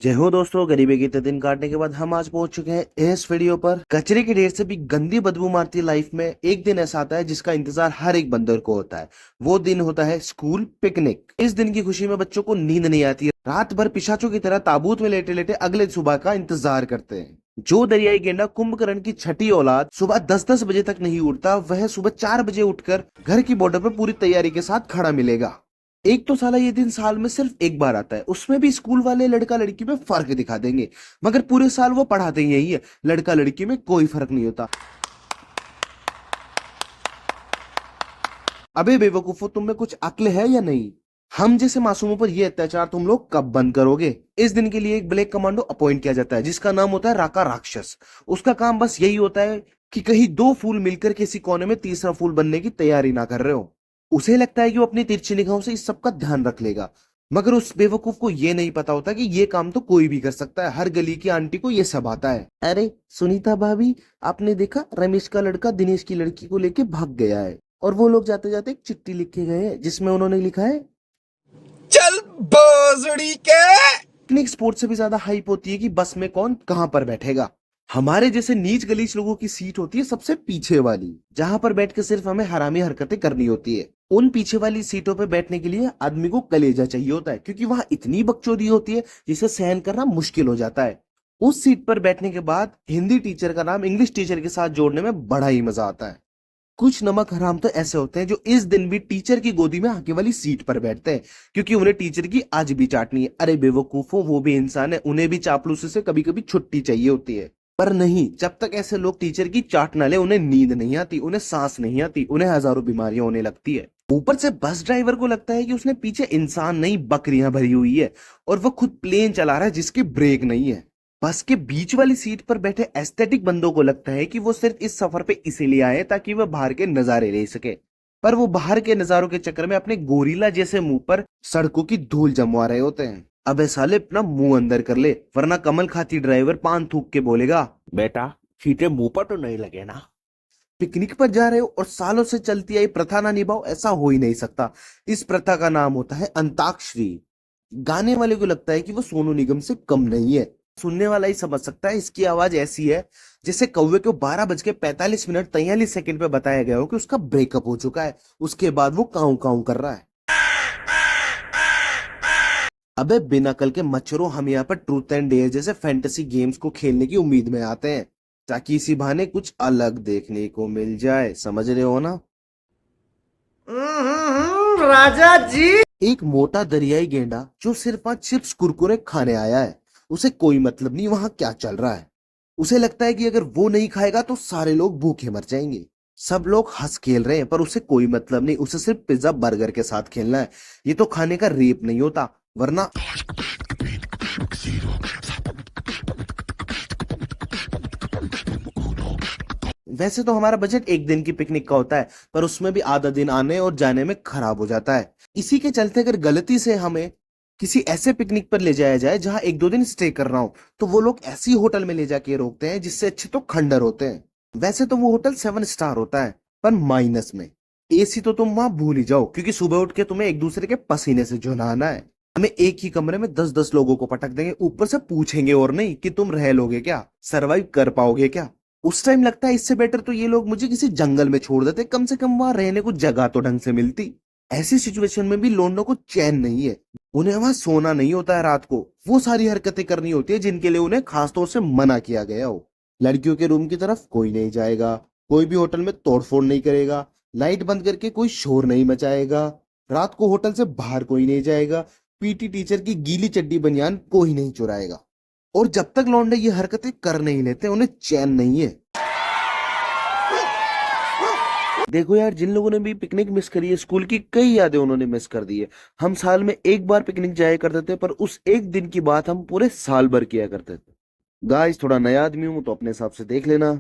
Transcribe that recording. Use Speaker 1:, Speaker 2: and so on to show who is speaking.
Speaker 1: जय हो दोस्तों, गरीबी के इतने दिन काटने के बाद हम आज पहुंच चुके हैं इस वीडियो पर। कचरे के ढेर से भी गंदी बदबू मारती लाइफ में एक दिन ऐसा आता है जिसका इंतजार हर एक बंदर को होता है। वो दिन होता है स्कूल पिकनिक। इस दिन की खुशी में बच्चों को नींद नहीं आती है, रात भर पिशाचों की तरह ताबूत में लेटे लेटे अगले सुबह का इंतजार करते हैं। जो दरियाई गेंडा कुंभकर्ण की छठी औलाद सुबह 10-10 बजे तक नहीं उठता, वह सुबह 4 बजे उठकर घर की बॉर्डर पर पूरी तैयारी के साथ खड़ा मिलेगा। एक तो साला ये दिन साल में सिर्फ एक बार आता है, उसमें भी स्कूल वाले लड़का लड़की में फर्क दिखा देंगे, मगर पूरे साल वो पढ़ाते ही यही है। लड़का लड़की में कोई फर्क नहीं होता। अबे बेवकूफो, तुम में कुछ अक्ल है या नहीं? हम जैसे मासूमों पर ये अत्याचार तुम लोग कब बंद करोगे? इस दिन के लिए एक ब्लैक कमांडो अपॉइंट किया जाता है जिसका नाम होता है राका राक्षस। उसका काम बस यही होता है कि कहीं दो फूल मिलकर किसी कोने में तीसरा फूल बनने की तैयारी ना कर रहे हो। उसे लगता है कि वो अपनी तिरछी निगाहों से इस सब का ध्यान रख लेगा, मगर उस बेवकूफ को ये नहीं पता होता कि ये काम तो कोई भी कर सकता है। हर गली की आंटी को ये सब आता है। अरे सुनीता भाभी, आपने देखा रमेश का लड़का दिनेश की लड़की को लेके भाग गया है, और वो लोग जाते जाते एक चिट्ठी लिख के गए हैं जिसमें उन्होंने लिखा है,
Speaker 2: चल बोजड़ी के।
Speaker 1: पिकनिक स्पॉट से भी ज्यादा हाइप होती है कि बस में कौन कहां पर बैठेगा। हमारे जैसे नीच गलीच लोगों की सीट होती है सबसे पीछे वाली, जहां पर बैठ के सिर्फ हमें हरामी हरकतें करनी होती है। उन पीछे वाली सीटों पे बैठने के लिए आदमी को कलेजा चाहिए होता है, क्योंकि वहां इतनी बकचोदी होती है जिसे सहन करना मुश्किल हो जाता है। उस सीट पर बैठने के बाद हिंदी टीचर का नाम इंग्लिश टीचर के साथ जोड़ने में बड़ा ही मजा आता है। कुछ नमक हराम तो ऐसे होते हैं जो इस दिन भी टीचर की गोदी में आगे वाली सीट पर बैठते हैं, क्योंकि उन्हें टीचर की आज भी चाटनी है। अरे बेवकूफों, वो भी इंसान है, उन्हें भी चापलूसी से कभी कभी छुट्टी चाहिए होती है। पर नहीं, जब तक ऐसे लोग टीचर की चाट ना ले उन्हें नींद नहीं आती, उन्हें सांस नहीं आती, उन्हें हजारों बीमारियां होने लगती है। ऊपर से बस ड्राइवर को लगता है कि उसने पीछे इंसान नहीं बकरियां भरी हुई है, और वो खुद प्लेन चला रहा है जिसकी ब्रेक नहीं है। बस के बीच वाली सीट पर बैठे एस्थेटिक बंदों को लगता है कि वो सिर्फ इस सफर पे इसीलिए आए ताकि वह बाहर के नजारे ले सके, पर वो बाहर के नजारों के चक्कर में अपने गोरिल्ला जैसे मुंह पर सड़कों की धूल जमवा रहे होते हैं। अबे साले, अपना मुंह अंदर कर ले, वरना कमल खाती ड्राइवर पान थूक के बोलेगा, बेटा सीटे मुंह पर तो नहीं लगे ना। पिकनिक पर जा रहे हो और सालों से चलती आई प्रथा ना निभाओ, ऐसा हो ही नहीं सकता। इस प्रथा का नाम होता है अंताक्षरी। गाने वाले को लगता है कि वो सोनू निगम से कम नहीं है। सुनने वाला ही समझ सकता है, इसकी आवाज ऐसी है जैसे कौवे को 12:45 पे बताया गया हो कि उसका ब्रेकअप हो चुका है, उसके बाद वो काऊ काऊ कर रहा है। अबे बिना कल के मच्छरों, हम यहाँ पर ट्रूथ एंड डेयर जैसे फैंटेसी गेम्स को खेलने की उम्मीद में आते हैं ताकि इसी बहाने कुछ अलग देखने को मिल जाए। समझ रहे हो ना?
Speaker 2: राजा जी।
Speaker 1: एक मोटा दरियाई गेंडा जो सिर्फ आज चिप्स कुरकुरे खाने आया है, उसे कोई मतलब नहीं वहां क्या चल रहा है। उसे लगता है कि अगर वो नहीं खाएगा तो सारे लोग भूखे मर जाएंगे। सब लोग हंस खेल रहे हैं, पर उसे कोई मतलब नहीं, उसे सिर्फ पिज्जा बर्गर के साथ खेलना है। ये तो खाने का रेप नहीं होता, वरना वैसे तो हमारा बजट एक दिन की पिकनिक का होता है, पर उसमें भी आधा दिन आने और जाने में खराब हो जाता है। इसी के चलते अगर गलती से हमें किसी ऐसे पिकनिक पर ले जाया जाए जहां 1-2 दिन स्टे करना हो, तो वो लोग ऐसी होटल में ले जाके रोकते हैं जिससे अच्छे तो खंडर होते हैं। वैसे तो वो होटल 7 स्टार होता है, पर माइनस में। एसी तो तुम वहां भूल ही जाओ, क्योंकि सुबह उठ के तुम्हें एक दूसरे के पसीने से जुनाना है। हमें एक ही कमरे में 10-10 लोगों को पटक देंगे, ऊपर से पूछेंगे और नहीं कि तुम रह लोगे क्या, सरवाइव कर पाओगे क्या। उस टाइम लगता है इससे बेटर तो ये लोग मुझे किसी जंगल में छोड़ देते, कम से कम वहां रहने को जगह तो ढंग से मिलती। ऐसी सिचुएशन में भी लोंडो को चैन नहीं है, उन्हें वहां सोना नहीं होता है रात को, वो सारी हरकतें करनी होती है जिनके लिए उन्हें खासतौर से मना किया गया हो। लड़कियों के रूम की तरफ कोई नहीं जाएगा, कोई भी होटल में तोड़फोड़ नहीं करेगा, लाइट बंद करके कोई शोर नहीं मचाएगा, रात को होटल से बाहर कोई नहीं जाएगा, पीटी टीचर की गीली चड्डी बनियान कोई नहीं चुराएगा। और जब तक लौंडे ये हरकतें कर नहीं लेते उन्हें चैन नहीं है। देखो यार, जिन लोगों ने भी पिकनिक मिस करी है, स्कूल की कई यादें उन्होंने मिस कर दी है। हम साल में एक बार पिकनिक जाया करते थे, पर उस एक दिन की बात हम पूरे साल भर किया करते थे। गाइस, थोड़ा नया आदमी हूं तो अपने हिसाब से देख लेना।